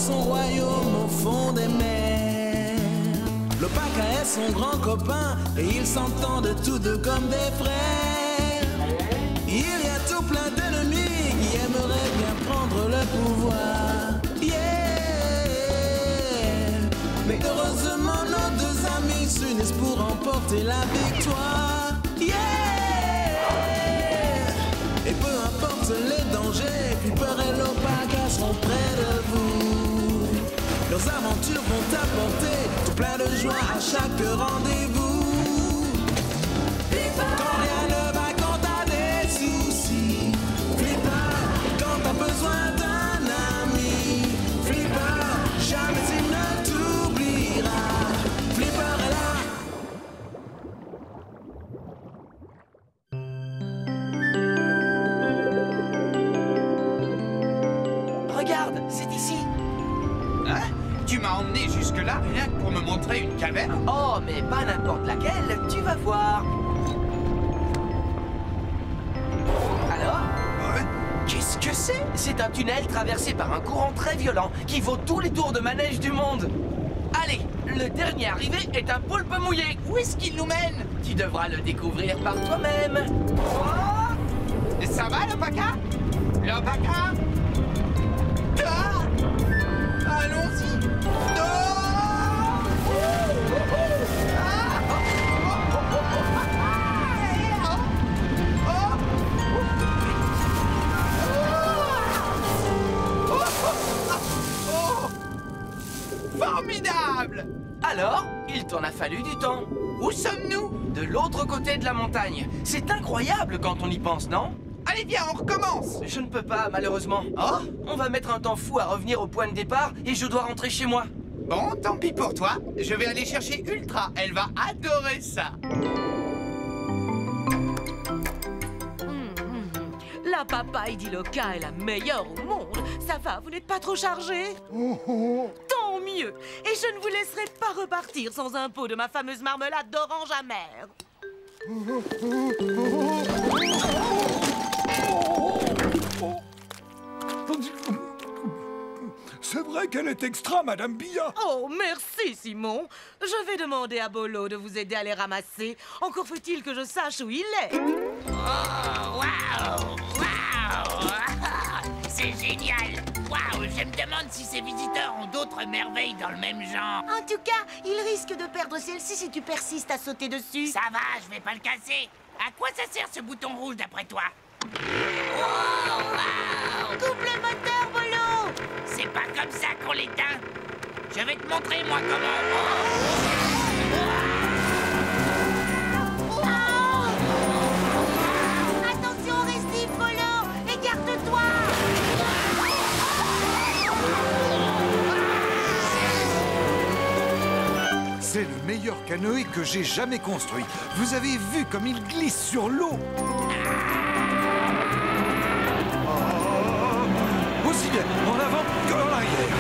son royaume au fond des mers. L'Opaka est son grand copain et ils s'entendent tous deux comme des frères. Il y a tout plein d'ennemis qui aimeraient bien prendre le pouvoir. Mais heureusement nos deux amis s'unissent pour remporter la victoire. Et peu importe les dangers, Flipper et l'Opaka seront près de vous. Leurs aventures vont apporter tout plein de joie à chaque rendez-vous. Quand rien ne va, quand t'as des soucis, Flipper, quand t'as besoin d'un ami, Flipper, jamais il ne t'oubliera. Flipper est là. Regarde, c'est ici. Hein? Tu m'as emmené jusque-là rien que pour me montrer une caverne? Oh, mais pas n'importe laquelle, tu vas voir. Alors? Ouais. Qu'est-ce que c'est? C'est un tunnel traversé par un courant très violent qui vaut tous les tours de manège du monde. Allez, le dernier arrivé est un poulpe mouillé. Où est-ce qu'il nous mène? Tu devras le découvrir par toi-même. Oh! Ça va, l'Opaka? L'Opaka? Ah! Allons-y! Formidable! Alors, il t'en a fallu du temps. Où sommes-nous? De l'autre côté de la montagne. C'est incroyable quand on y pense, non? Allez, viens, on recommence! Je ne peux pas, malheureusement. Oh? On va mettre un temps fou à revenir au point de départ et je dois rentrer chez moi. Bon, tant pis pour toi. Je vais aller chercher Ultra. Elle va adorer ça. La papaye d'Iloka est la meilleure au monde. Ça va, vous n'êtes pas trop chargé? Tant mieux. Et je ne vous laisserai pas repartir sans un pot de ma fameuse marmelade d'orange amère. C'est vrai qu'elle est extra, Madame Billa. Oh, merci, Simon. Je vais demander à Bolo de vous aider à les ramasser. Encore faut-il que je sache où il est. Waouh! Waouh! C'est génial! Waouh! Je me demande si ces visiteurs ont d'autres merveilles dans le même genre. En tout cas, il risque de perdre celle-ci si tu persistes à sauter dessus. Ça va, je vais pas le casser. À quoi ça sert ce bouton rouge d'après toi? Wow! Coupe le moteur, Bolo! C'est pas comme ça qu'on l'éteint. Je vais te montrer, moi, comment... Attention au récif, Bolo! Écarte-toi! C'est le meilleur canoë que j'ai jamais construit. Vous avez vu comme il glisse sur l'eau. Aussi bien en avant que en arrière.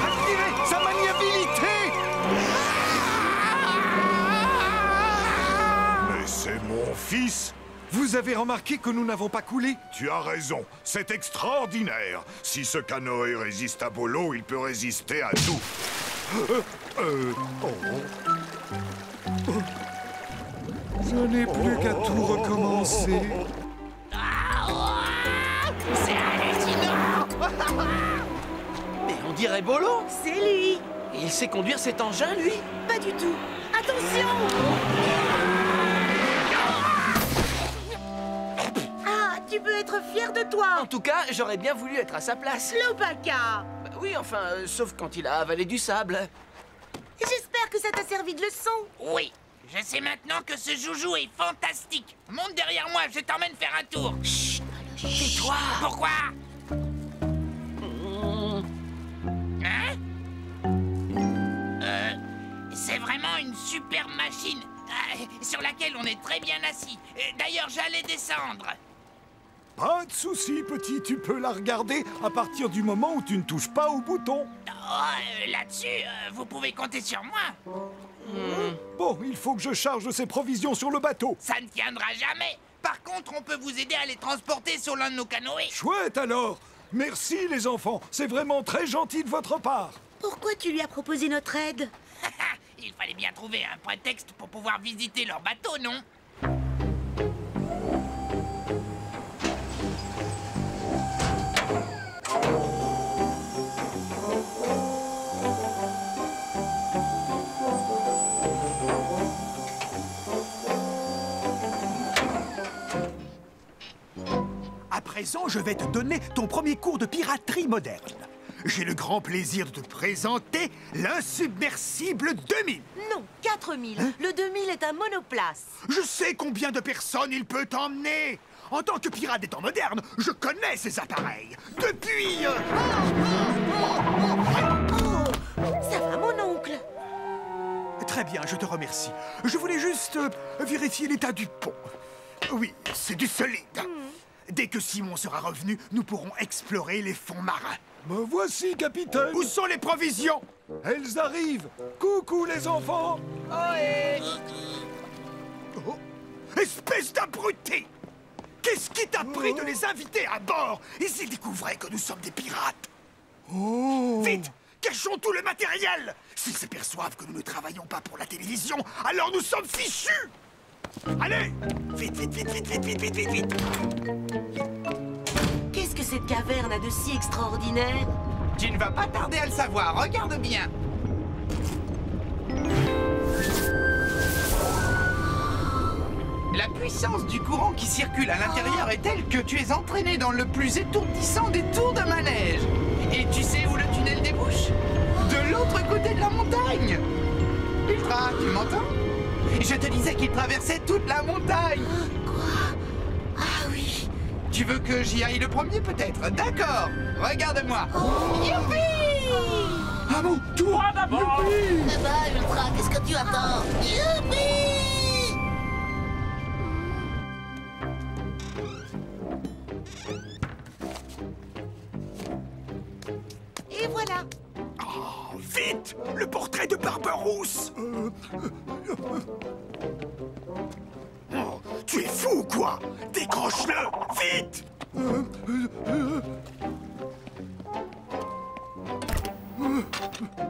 Activez sa maniabilité! Mais c'est mon fils! Vous avez remarqué que nous n'avons pas coulé? Tu as raison, c'est extraordinaire! Si ce canoë résiste à Bolo, il peut résister à tout! Je n'ai plus qu'à tout recommencer. C'est hallucinant! Mais on dirait Bolo. C'est lui. Et il sait conduire cet engin, lui? Pas du tout. Attention! Ah, tu peux être fier de toi! En tout cas, j'aurais bien voulu être à sa place. L'Opaka! Bah oui, enfin, sauf quand il a avalé du sable. J'espère que ça t'a servi de leçon. Oui, je sais maintenant que ce joujou est fantastique. Monte derrière moi, je t'emmène faire un tour. Chut! Tais-toi! Pourquoi? Hein? C'est vraiment une super machine sur laquelle on est très bien assis. D'ailleurs, j'allais descendre. Pas de souci, petit, tu peux la regarder à partir du moment où tu ne touches pas au bouton. Oh, là-dessus, vous pouvez compter sur moi. Bon, il faut que je charge ces provisions sur le bateau. Ça ne tiendra jamais. Par contre, on peut vous aider à les transporter sur l'un de nos canoës. Chouette alors! Merci les enfants, c'est vraiment très gentil de votre part. Pourquoi tu lui as proposé notre aide? Il fallait bien trouver un prétexte pour pouvoir visiter leur bateau, non? À présent, je vais te donner ton premier cours de piraterie moderne. J'ai le grand plaisir de te présenter l'insubmersible 2000. Non, 4000. Le 2000 est un monoplace. Je sais combien de personnes il peut emmener. En tant que pirate des temps modernes, je connais ces appareils. Depuis... Ça va, mon oncle? Très bien, je te remercie. Je voulais juste vérifier l'état du pont. Oui, c'est du solide. Dès que Simon sera revenu, nous pourrons explorer les fonds marins. Me voici, capitaine. Où sont les provisions? Elles arrivent. Coucou les enfants. Oh, espèce d'abruti! Qu'est-ce qui t'a pris de les inviter à bord? Et s'ils découvraient que nous sommes des pirates? Vite! Cachons tout le matériel! S'ils s'aperçoivent que nous ne travaillons pas pour la télévision, alors nous sommes fichus! Allez! Vite, vite, vite, vite, vite, vite, vite, vite, vite! Qu'est-ce que cette caverne a de si extraordinaire? Tu ne vas pas tarder à le savoir, regarde bien. La puissance du courant qui circule à l'intérieur est telle que tu es entraîné dans le plus étourdissant des tours de manège. Et tu sais où le tunnel débouche? De l'autre côté de la montagne. Ultra, tu m'entends? Je te disais qu'il traversait toute la montagne. Quoi? Ah oui. Tu veux que j'y aille le premier peut-être? D'accord, regarde-moi. Youpi! À mon tour! d'abord! Eh ben, Ultra, qu'est-ce que tu attends? Youpi! Et voilà. Oh, vite! Le portrait de Barberousse! Oh, tu es fou ou quoi? Décroche-le! Vite!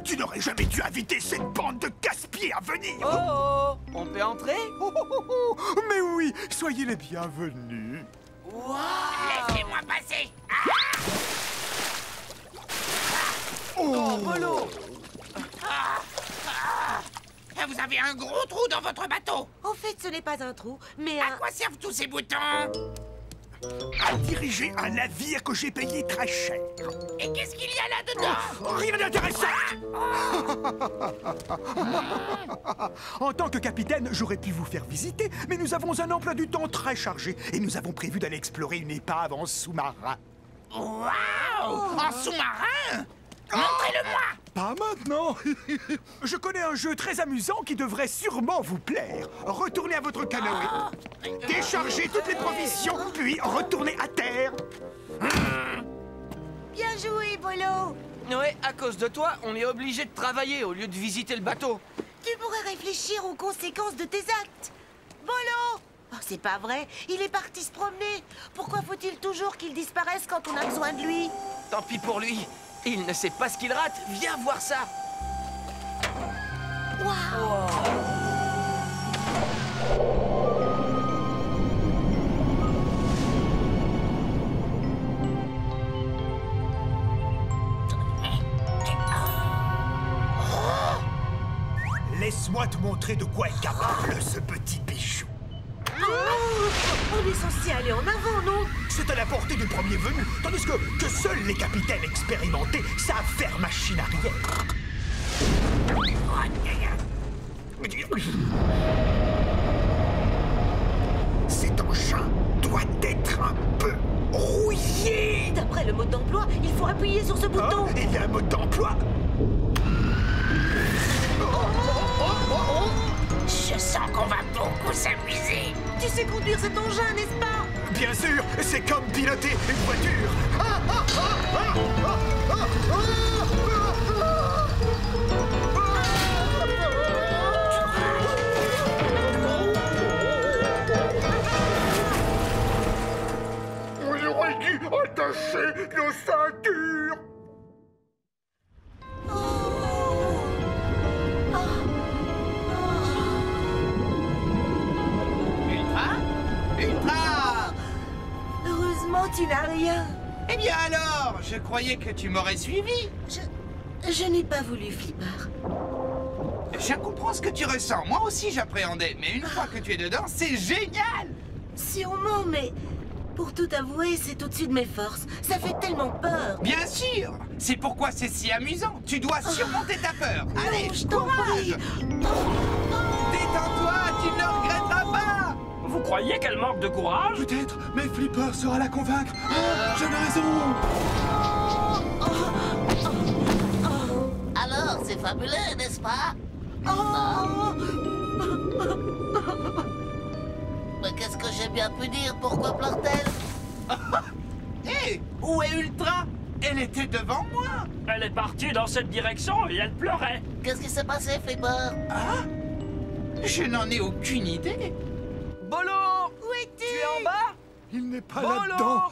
Tu n'aurais jamais dû inviter cette bande de casse-pieds à venir! Oh, on peut entrer? Mais oui, soyez les bienvenus! Laissez-moi passer. Oh, Bolo! Vous avez un gros trou dans votre bateau. En fait, ce n'est pas un trou, mais À un... quoi servent tous ces boutons? À diriger un navire que j'ai payé très cher. Et qu'est-ce qu'il y a là-dedans? Rien d'intéressant! En tant que capitaine, j'aurais pu vous faire visiter, mais nous avons un emploi du temps très chargé et nous avons prévu d'aller explorer une épave en sous-marin. Waouh! En sous-marin? Montrez-le-moi! Pas maintenant. Je connais un jeu très amusant qui devrait sûrement vous plaire. Retournez à votre canoë, déchargez toutes les provisions, puis retournez à terre. Bien joué, Bolo! Ouais, à cause de toi, on est obligé de travailler au lieu de visiter le bateau. Tu pourrais réfléchir aux conséquences de tes actes. Bolo! Oh, c'est pas vrai, il est parti se promener. Pourquoi faut-il toujours qu'il disparaisse quand on a besoin de lui? Tant pis pour lui. Il ne sait pas ce qu'il rate. Viens voir ça. Laisse-moi te montrer de quoi est capable ce petit bijou. On est censé aller en avant, non? C'est à la portée du premier venu, tandis que seuls les capitaines expérimentés savent faire machine arrière. Cet engin doit être un peu rouillé. D'après le mode d'emploi, il faut appuyer sur ce bouton. Hein? Il y a un mode d'emploi. Je sens qu'on va beaucoup s'amuser. Tu sais conduire cet engin, n'est-ce pas? Bien sûr, c'est comme piloter une voiture. J'aurais dû attacher nos sacs. tu n'as rien. Eh bien alors, je croyais que tu m'aurais suivi. Je n'ai pas voulu, Flipper. Je comprends ce que tu ressens. Moi aussi, j'appréhendais. Mais une fois que tu es dedans, c'est génial. Sûrement, mais pour tout avouer, c'est au-dessus de mes forces. Ça fait tellement peur. Bien sûr. C'est pourquoi c'est si amusant. Tu dois surmonter ta peur. Allez, je t'en prie. Détends-toi, tu ne le regretteras pas. Vous croyez qu'elle manque de courage? Peut-être, mais Flipper saura la convaincre. J'avais raison. Alors, c'est fabuleux, n'est-ce pas? Mais qu'est-ce que j'ai bien pu dire? Pourquoi pleure-t-elle? Hé, où est Ultra? Elle était devant moi. Elle est partie dans cette direction et elle pleurait. Qu'est-ce qui s'est passé, Flipper? Ah, je n'en ai aucune idée. Bolo! Où es-tu? Tu es en bas? Il n'est pas Bolo! là-dedans.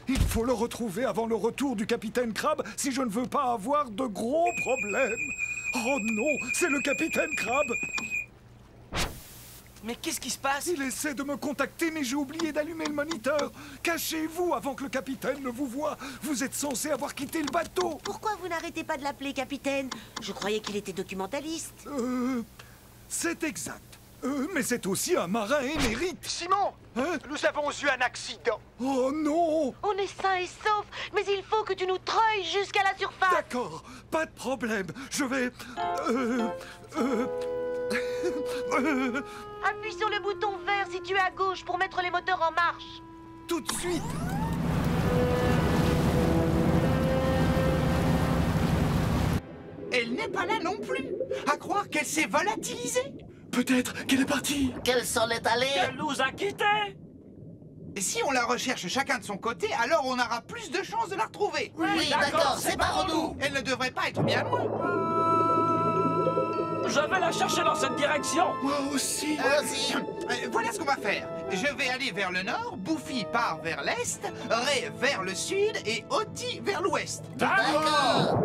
Il faut le retrouver avant le retour du capitaine Crabbe si je ne veux pas avoir de gros problèmes. Oh non, c'est le capitaine Crabbe. Mais qu'est-ce qui se passe? Il essaie de me contacter, mais j'ai oublié d'allumer le moniteur. Cachez-vous avant que le capitaine ne vous voie. Vous êtes censé avoir quitté le bateau. Pourquoi vous n'arrêtez pas de l'appeler capitaine? Je croyais qu'il était documentaliste. C'est exact. Mais c'est aussi un marin émérite. Simon, Hein? nous avons eu un accident. Oh non! On est sains et saufs, mais il faut que tu nous treuilles jusqu'à la surface. D'accord, pas de problème. Je vais... Appuie sur le bouton vert situé à gauche pour mettre les moteurs en marche. tout de suite. Elle n'est pas là non plus. À croire qu'elle s'est volatilisée. Peut-être qu'elle est partie. Qu'elle s'en est allée? Elle nous a quittés. Et si on la recherche chacun de son côté, alors on aura plus de chances de la retrouver. Oui, d'accord, séparons-nous. Elle ne devrait pas être bien loin. Je vais la chercher dans cette direction. Moi aussi. Moi aussi. Voilà ce qu'on va faire. Je vais aller vers le nord, Buffy part vers l'est, Ray vers le sud et Otty vers l'ouest. D'accord.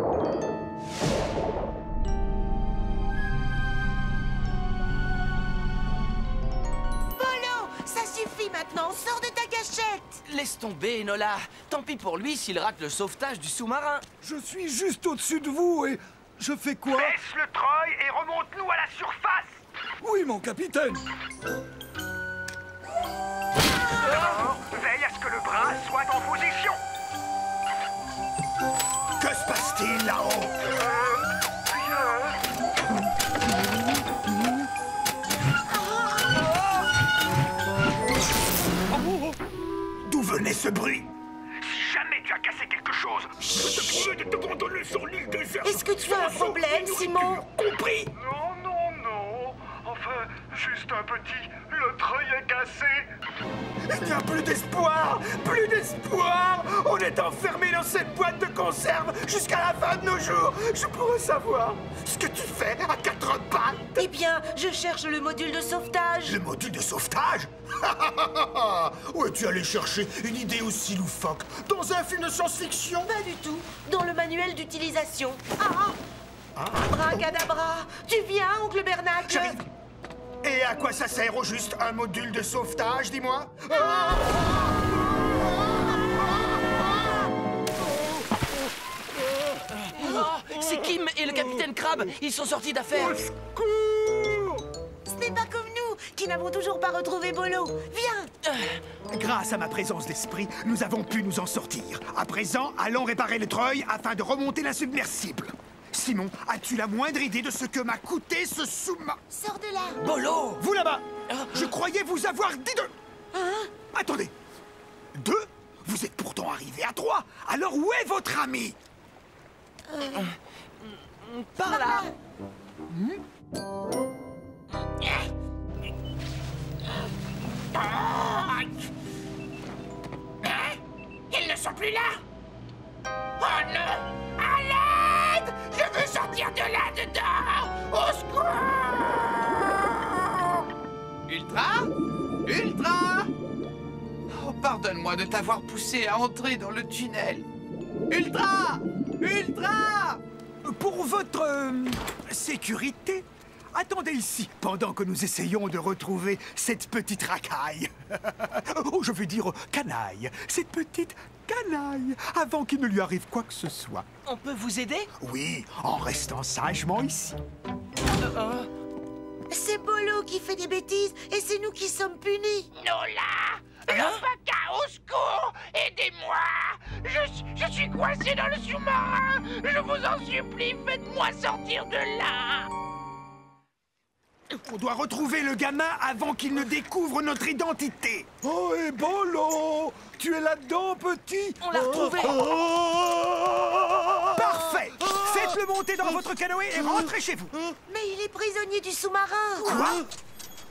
Bolo, ça suffit maintenant, sors de ta cachette. Laisse tomber, Enola. Tant pis pour lui s'il rate le sauvetage du sous-marin. Je suis juste au-dessus de vous et... Je fais quoi? Baisse le treuil et remonte-nous à la surface. Oui, mon capitaine. Veille à ce que le bras soit en position. Que se passe-t-il là-haut? D'où venait ce bruit? Si jamais tu as cassé quelque chose, je te promets de t'abandonner sur l'île déserte. Est-ce que tu as un problème, Simon? Compris? Non, non, non. Enfin, juste un petit. Le treuil est cassé. Il n'y a plus d'espoir! Plus d'espoir! On est enfermé dans cette boîte de conserve jusqu'à la fin de nos jours! Je pourrais savoir ce que tu fais à quatre pattes! Eh bien, je cherche le module de sauvetage. Le module de sauvetage? Où es-tu allé chercher une idée aussi loufoque? Dans un film de science-fiction? Pas du tout. Dans le manuel d'utilisation. Abracadabra. Tu viens, oncle Bernacle? J'arrive. Et à quoi ça sert au juste un module de sauvetage, dis-moi? Oh, c'est Kim et le capitaine Crabbe. Ils sont sortis d'affaire. Ce n'est pas comme nous, qui n'avons toujours pas retrouvé Bolo. Viens. Grâce à ma présence d'esprit, nous avons pu nous en sortir. À présent, allons réparer le treuil afin de remonter l'insubmersible. Simon, as-tu la moindre idée de ce que m'a coûté ce sous-marin? Sors de là. Bolo. Vous là-bas, je croyais vous avoir dit deux. Attendez, deux? Vous êtes pourtant arrivé à trois. Alors où est votre ami? Par là. Ils ne sont plus là. Oh non! À l'aide! Je veux sortir de là-dedans! Au secours! Ultra? Ultra? Oh, pardonne-moi de t'avoir poussé à entrer dans le tunnel. Ultra! Ultra! Pour votre sécurité, attendez ici pendant que nous essayons de retrouver cette petite racaille. Oh, je veux dire canaille. Cette petite canaille avant qu'il ne lui arrive quoi que ce soit. On peut vous aider? Oui, en restant sagement ici. C'est Bolo qui fait des bêtises et c'est nous qui sommes punis. Nola! L'Opaka, au secours! Aidez-moi! Je suis coincé dans le sous-marin! Je vous en supplie, faites-moi sortir de là! On doit retrouver le gamin avant qu'il ne découvre notre identité. Oh, et Bolo! Tu es là-dedans, petit? On l'a retrouvé! Parfait! Faites-le monter dans votre canoë et rentrez chez vous. Mais il est prisonnier du sous-marin. Quoi?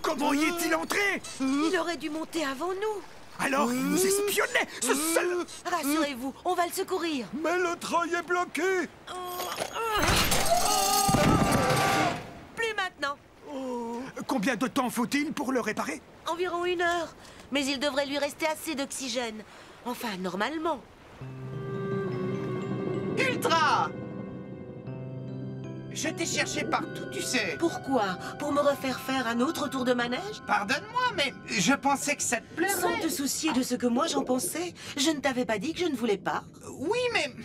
Comment y est-il entré? Il aurait dû monter avant nous. Alors, il nous espionnait, ce seul... Rassurez-vous, on va le secourir. Mais le treuil est bloqué! Plus maintenant. Combien de temps faut-il pour le réparer? Environ 1 heure. Mais il devrait lui rester assez d'oxygène. Enfin, normalement. Ultra! Je t'ai cherché partout, tu sais. Pourquoi? Pour me refaire faire un autre tour de manège? Pardonne-moi, mais je pensais que ça te plairait. Sans te soucier de ce que moi j'en pensais, je ne t'avais pas dit que je ne voulais pas. Oui, mais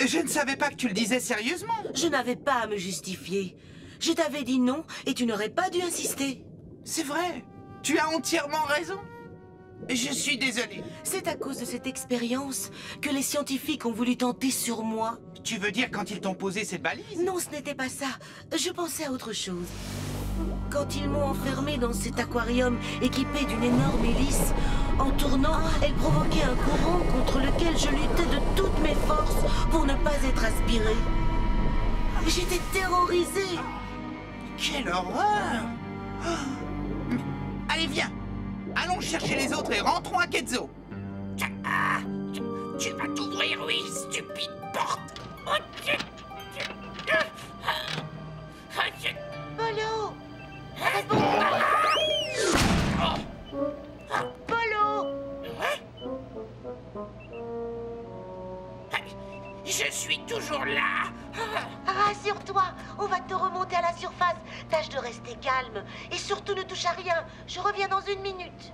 je ne savais pas que tu le disais sérieusement. Je n'avais pas à me justifier. Je t'avais dit non et tu n'aurais pas dû insister. C'est vrai. Tu as entièrement raison. Je suis désolé. C'est à cause de cette expérience que les scientifiques ont voulu tenter sur moi. Tu veux dire quand ils t'ont posé cette balise? Non, ce n'était pas ça. Je pensais à autre chose. Quand ils m'ont enfermée dans cet aquarium équipé d'une énorme hélice, en tournant, elle provoquait un courant contre lequel je luttais de toutes mes forces pour ne pas être aspirée. J'étais terrorisée. Quelle horreur! Allez, viens! Allons chercher les autres et rentrons à Quetzal. Tu vas t'ouvrir, oui, stupide porte! Bolo! Bolo! Je suis toujours là! Rassure-toi, on va te remonter à la surface. Tâche de rester calme. Et surtout ne touche à rien. Je reviens dans 1 minute.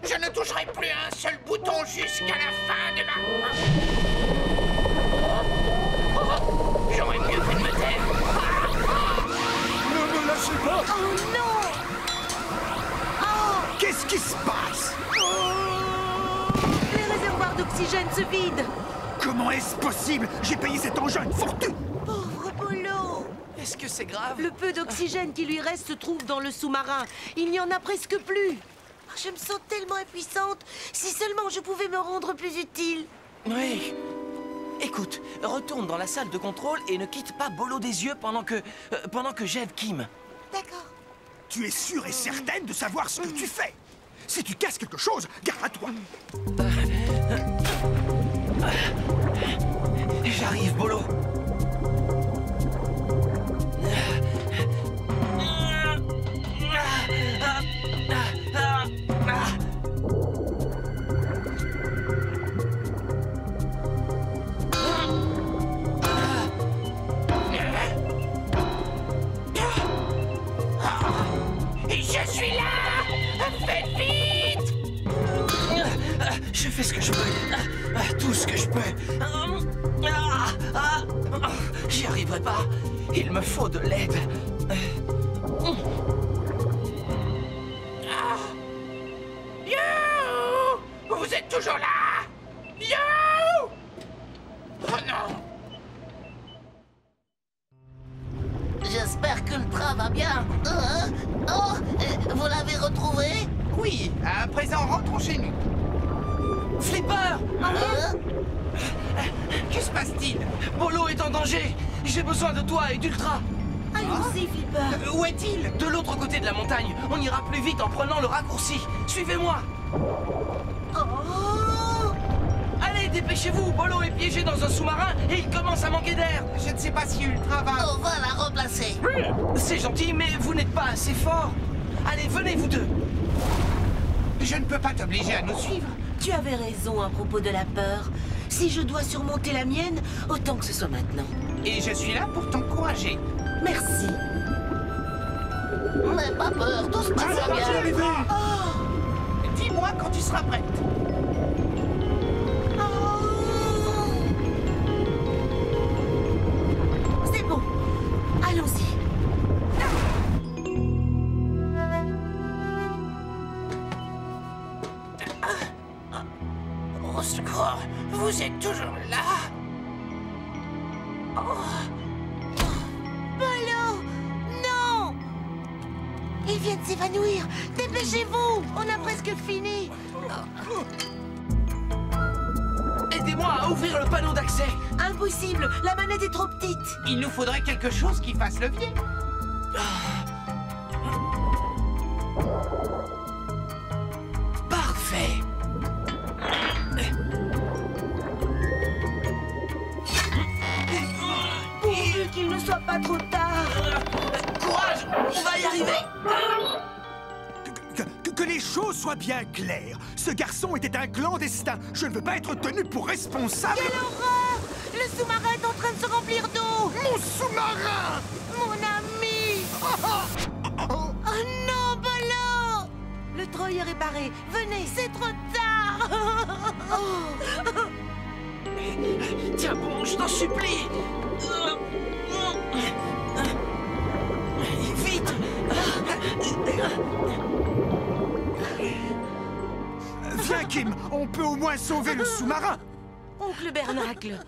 Je ne toucherai plus un seul bouton jusqu'à la fin de ma... J'aurais mieux fait de me taire. Ne me lâchez pas! Oh non! Oh! Qu'est-ce qui se passe? Les réservoirs d'oxygène se vident. Comment est-ce possible? J'ai payé cet engin une fortune. Pauvre Bolo! Est-ce que c'est grave? Le peu d'oxygène qui lui reste se trouve dans le sous-marin. Il n'y en a presque plus. Je me sens tellement impuissante. Si seulement je pouvais me rendre plus utile. Oui. Écoute, retourne dans la salle de contrôle et ne quitte pas Bolo des yeux pendant que j'aide Kim. D'accord. Tu es sûre et certaine de savoir ce que tu fais. Si tu casses quelque chose, garde à toi. J'arrive, Bolo. Je suis là! Faites vite! Je fais ce que je peux. Tout ce que je peux. J'y arriverai pas. Il me faut de l'aide. You! Vous êtes toujours là? You! Oh non! J'espère que le train va bien. Vous l'avez retrouvé? Oui, à présent, rentrons chez nous. Flipper! Que se passe-t-il? Bolo est en danger. J'ai besoin de toi et d'Ultra. Allons-y, Flipper. Où est-il? De l'autre côté de la montagne. On ira plus vite en prenant le raccourci. Suivez-moi. Oh! Allez, dépêchez-vous. Bolo est piégé dans un sous-marin et il commence à manquer d'air. Je ne sais pas si Ultra va... On va la remplacer. C'est gentil, mais vous n'êtes pas assez fort. Allez, venez, vous deux. Je ne peux pas t'obliger à nous suivre. Tu avais raison à propos de la peur. Si je dois surmonter la mienne, autant que ce soit maintenant. Et je suis là pour t'encourager. Merci. N'aie pas peur, tout se passe bien. Dis-moi quand tu seras prête. Oh, Vous êtes toujours là? Bolo! Non! Il vient de s'évanouir. Dépêchez-vous! On a presque fini. Aidez-moi à ouvrir le panneau d'accès. Impossible, la manette est trop petite. Il nous faudrait quelque chose qui fasse levier. Parfait. Pourvu qu'il ne soit pas trop tard. Courage, on va y arriver. Que les choses soient bien claires. Ce garçon était un clandestin. Je ne veux pas être tenu pour responsable. Quelle horreur! Le sous-marin est en train de se remplir d'eau. Mon sous-marin! Mon ami! Oh non, Bolo! Le treuil est réparé. Venez, c'est trop tard. Tiens bon, je t'en supplie. Vite. Viens, Kim, on peut au moins sauver le sous-marin. Oncle Bernacle,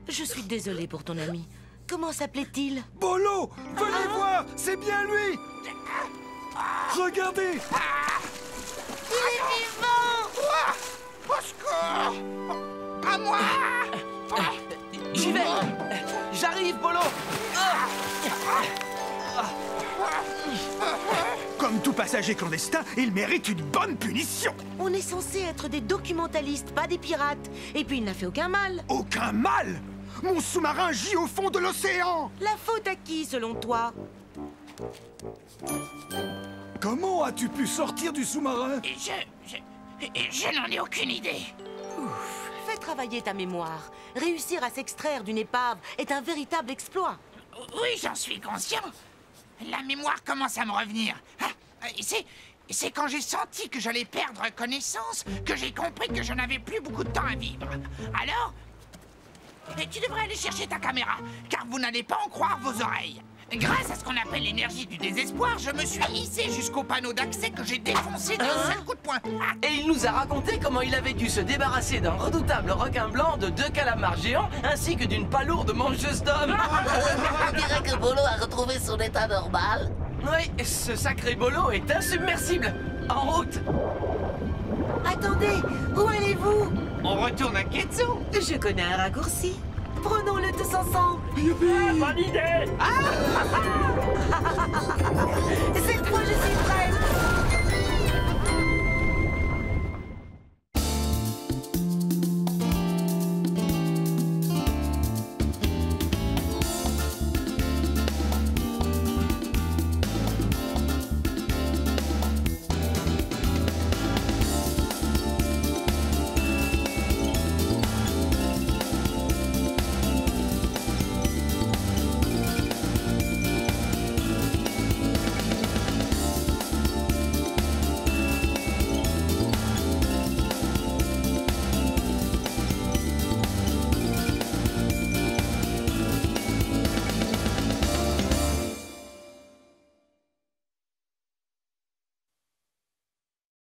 je suis désolée pour ton ami. Comment s'appelait-il? Bolo, venez voir, c'est bien lui. Regardez. Il est vivant! Au secours! À moi! J'y vais. J'arrive, Bolo. Comme tout passager clandestin, il mérite une bonne punition. On est censé être des documentalistes, pas des pirates. Et puis il n'a fait aucun mal. Aucun mal! Mon sous-marin gît au fond de l'océan. La faute à qui, selon toi? Comment as-tu pu sortir du sous-marin? Je n'en ai aucune idée. Fais travailler ta mémoire. Réussir à s'extraire d'une épave est un véritable exploit. Oui, j'en suis conscient. La mémoire commence à me revenir. C'est quand j'ai senti que j'allais perdre connaissance que j'ai compris que je n'avais plus beaucoup de temps à vivre. Alors, tu devrais aller chercher ta caméra, car vous n'allez pas en croire vos oreilles. Grâce à ce qu'on appelle l'énergie du désespoir, je me suis hissé jusqu'au panneau d'accès que j'ai défoncé d'un seul coup de poing. Et il nous a raconté comment il avait dû se débarrasser d'un redoutable requin blanc, de 2 calamars géants, ainsi que d'une palourde mangeuse d'hommes. On dirait que Bolo a retrouvé son état normal. Oui, ce sacré Bolo est insubmersible. En route. Attendez, où allez-vous? On retourne à Ketsu. Je connais un raccourci. Prenons-le tous ensemble. Bonne idée.